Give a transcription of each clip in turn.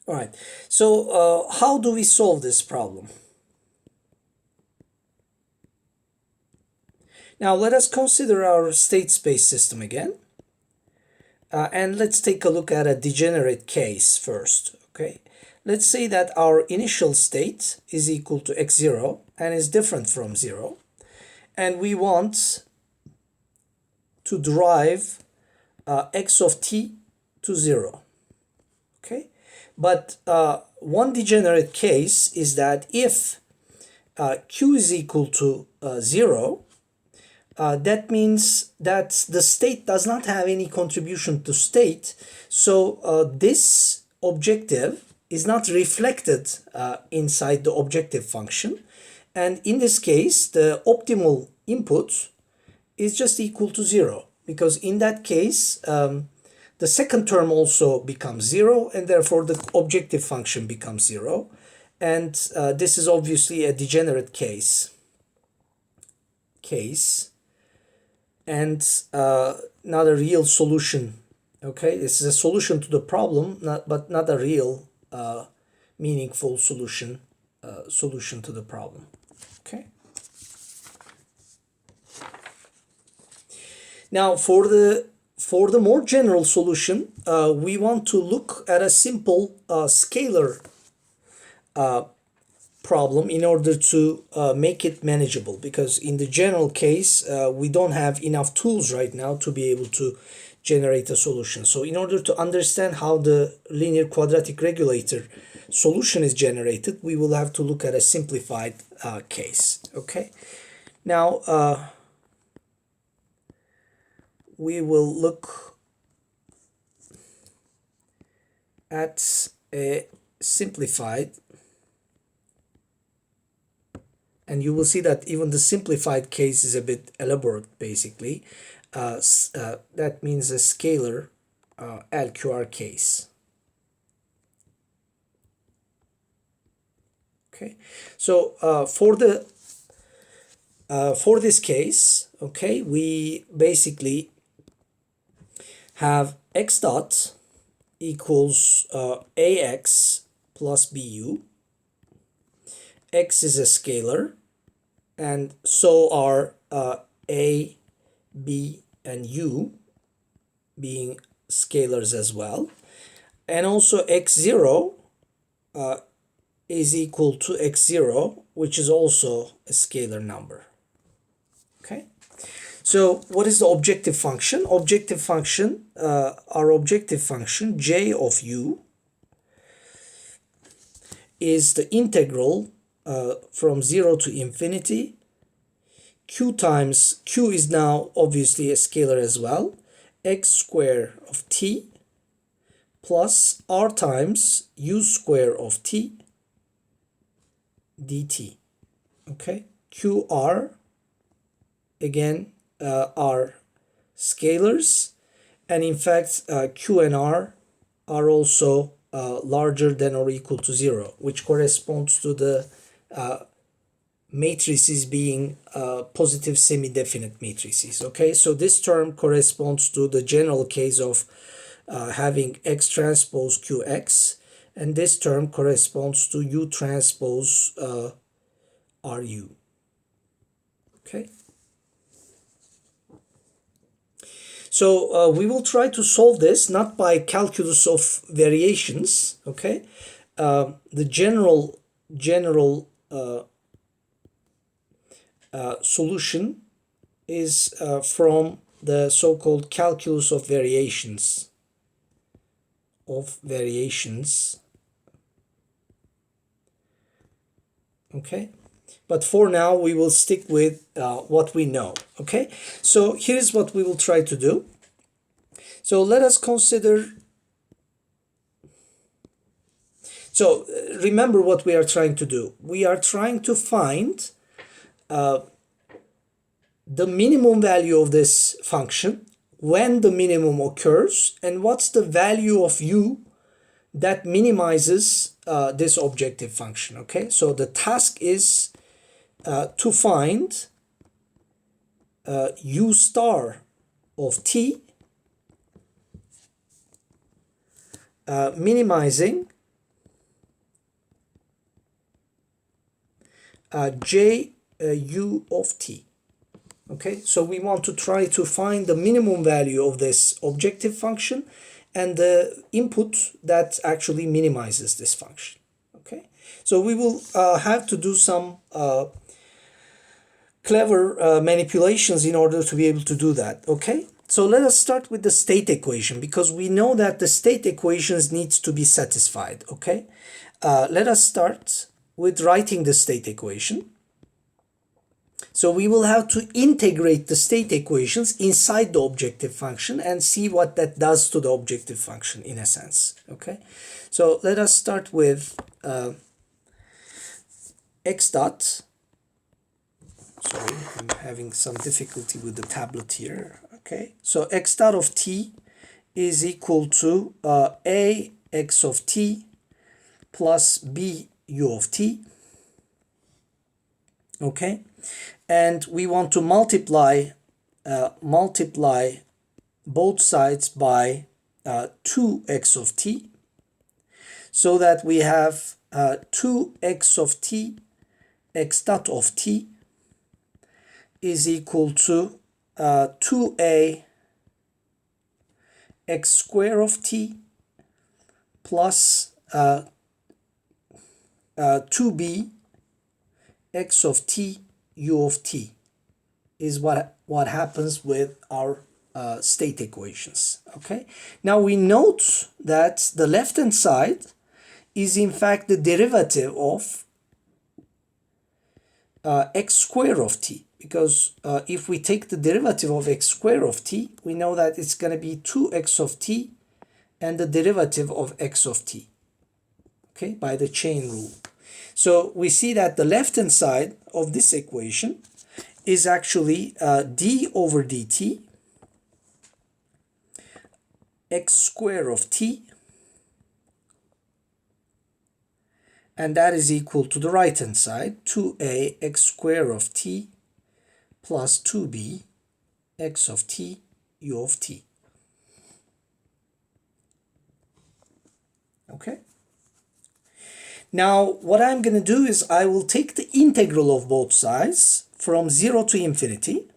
All right. So how do we solve this problem? Now let us consider our state space system again. And let's take a look at a degenerate case first. Okay. Let's say that our initial state is equal to x0 and is different from 0. And we want to drive x of t to 0. Okay. But one degenerate case is that if q is equal to 0, that means that the state does not have any contribution to state. So this objective is not reflected inside the objective function. And in this case, the optimal input is just equal to 0. Because in that case, the second term also becomes 0, and therefore the objective function becomes 0. And this is obviously a degenerate case. And not a real solution. Okay, this is a solution to the problem, but not a real meaningful solution to the problem. Okay. Now for the more general solution, we want to look at a simple scalar problem in order to make it manageable, because in the general case we don't have enough tools right now to be able to generate a solution. So in order to understand how the linear quadratic regulator solution is generated, we will have to look at a simplified case. Okay, now we will look at a simplified, and you will see that even the simplified case is a bit elaborate, basically. That means a scalar LQR case. Okay, so for this case, okay, we basically have x dot equals ax plus bu. X is a scalar, and so are a, b, and u being scalars as well. And also x0 is equal to x0, which is also a scalar number. Okay, so what is the objective function? Objective function, our objective function j of u is the integral from 0 to infinity. Q is now obviously a scalar as well, x square of t plus r times u square of t dt. Okay, qr again are scalars, and in fact q and r are also larger than or equal to 0, which corresponds to the matrices being positive semi-definite matrices. Okay, so this term corresponds to the general case of having x transpose qx, and this term corresponds to u transpose ru. Okay, so we will try to solve this not by calculus of variations. Okay, the general solution is from the so-called calculus of variations. Okay, but for now we will stick with what we know. Okay, so here's what we will try to do. So let us consider. So remember what we are trying to do. We are trying to find the minimum value of this function, when the minimum occurs, and what's the value of u that minimizes this objective function. Okay, so the task is to find u star of t minimizing j u of t. Okay, so we want to try to find the minimum value of this objective function and the input that actually minimizes this function. Okay, so we will have to do some clever manipulations in order to be able to do that. Okay, so let us start with the state equation, because we know that the state equations needs to be satisfied. Okay, let us start with writing the state equation. So we will have to integrate the state equations inside the objective function and see what that does to the objective function in a sense. Okay, so let us start with x dot. Sorry, I'm having some difficulty with the tablet here. Okay, so x dot of t is equal to a x of t plus b u of t. Okay, and we want to multiply both sides by 2x of t, so that we have 2x of t x dot of t is equal to 2a x square of t plus 2b x of t u of t is what happens with our state equations. Okay, now we note that the left hand side is in fact the derivative of x square of t, because if we take the derivative of x square of t, we know that it's going to be 2x of t and the derivative of x of t, okay, by the chain rule. So we see that the left hand side of this equation is actually d over dt x square of t, and that is equal to the right hand side 2a x square of t plus 2b x of t u of t. Okay, now what I'm going to do is I will take the integral of both sides from 0 to infinity.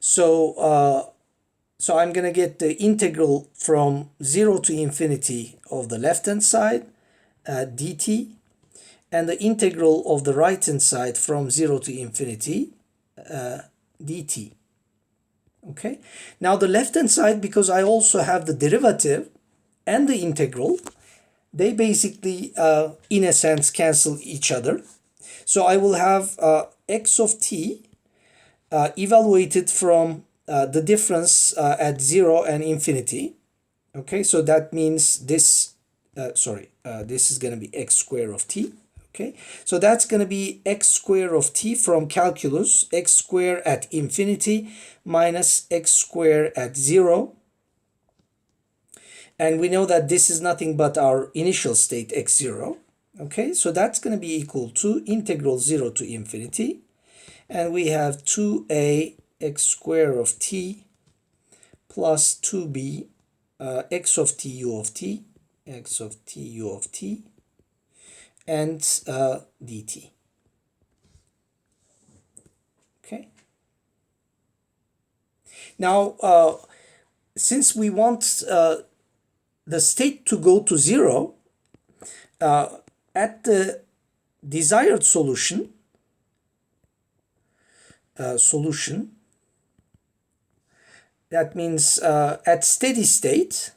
So so I'm going to get the integral from 0 to infinity of the left hand side dt, and the integral of the right hand side from 0 to infinity dt. Okay, now the left hand side, because I also have the derivative and the integral, they basically in a sense cancel each other. So I will have x of t evaluated from the difference at 0 and infinity. Okay, so that means this this is going to be x square of t. Okay, so that's going to be x square of t from calculus, x square at infinity minus x square at 0. And we know that this is nothing but our initial state x0. Okay, so that's going to be equal to integral 0 to infinity. And we have 2a x square of t plus 2b x of t u of t, x of t u of t, and dt. Okay. Now, since we want the state to go to 0, at the desired solution, that means at steady state,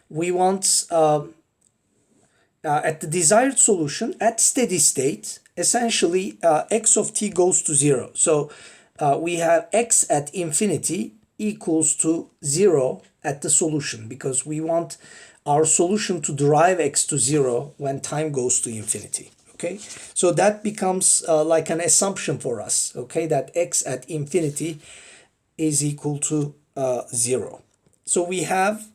we want at the desired solution at steady state, essentially x of t goes to 0. So we have x at infinity equals to 0 at the solution, because we want our solution to derive x to 0 when time goes to infinity. Okay, so that becomes like an assumption for us, okay, that x at infinity is equal to 0. So we have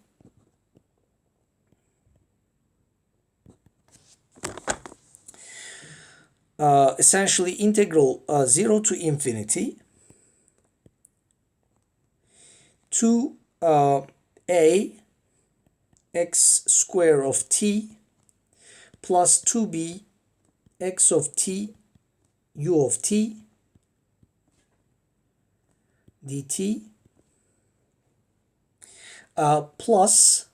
essentially integral 0 to infinity 2 a x square of t plus 2b x of t u of t dt plus,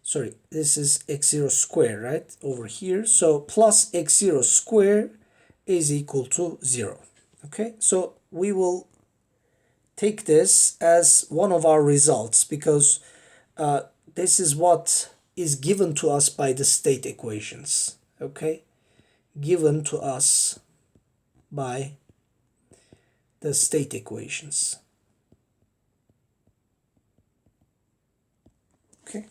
sorry, this is x0 square, right, over here. So plus x0 square is equal to 0. Okay, so we will take this as one of our results because this is what is given to us by the state equations. Okay, given to us by the state equations. Okay.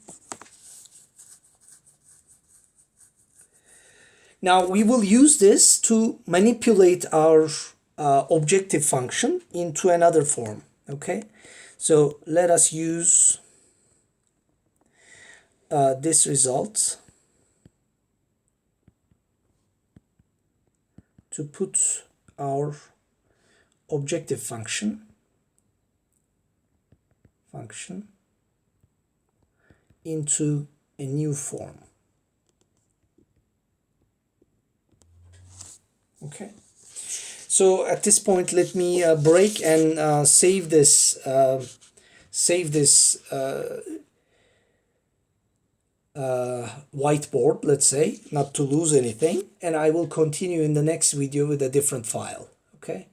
Now we will use this to manipulate our objective function into another form. Okay, so let us use this result to put our objective function into a new form. Okay, so at this point let me break and save this whiteboard, let's say, not to lose anything, and I will continue in the next video with a different file. Okay.